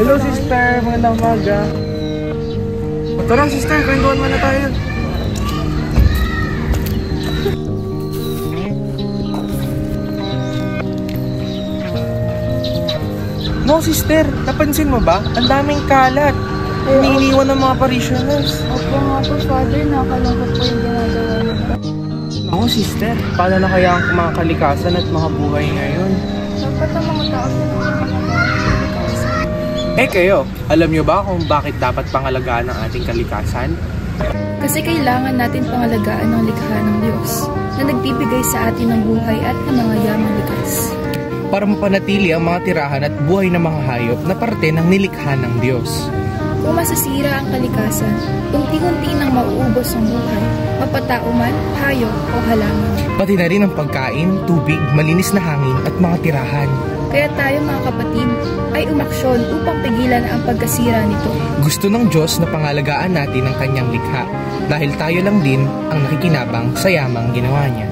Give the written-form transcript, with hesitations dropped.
Hello sister, magandang umaga. O tara sister, kwentuhan muna tayo. No sister, napansin mo ba? Ang daming kalat. Iniiwan ng mga parishioners. Opo nga po, Father. Nakalungkot po yung ginagawa nila. No sister, paano na kaya ang mga kalikasan at mga buhay ngayon? Dapat ang mga tao sa mga kalikasan. Eh kayo, alam nyo ba kung bakit dapat pangalagaan ang ating kalikasan? Kasi kailangan natin pangalagaan ang likha ng Diyos na nagbibigay sa atin ng buhay at ng mga yamang likas. Para mapanatili ang mga tirahan at buhay ng mga hayop na parte ng nilikha ng Diyos. Kung masasira ang kalikasan, unti-unti nang mauubos ang buhay, mapatao man, hayop o halaman. Pati na rin ang pagkain, tubig, malinis na hangin at mga tirahan. Kaya tayo mga kapatid ay umaksyon upang pigilan ang pagkasira nito. Gusto ng Diyos na pangalagaan natin ang kanyang likha dahil tayo lang din ang nakikinabang sa yamang ginawa niya.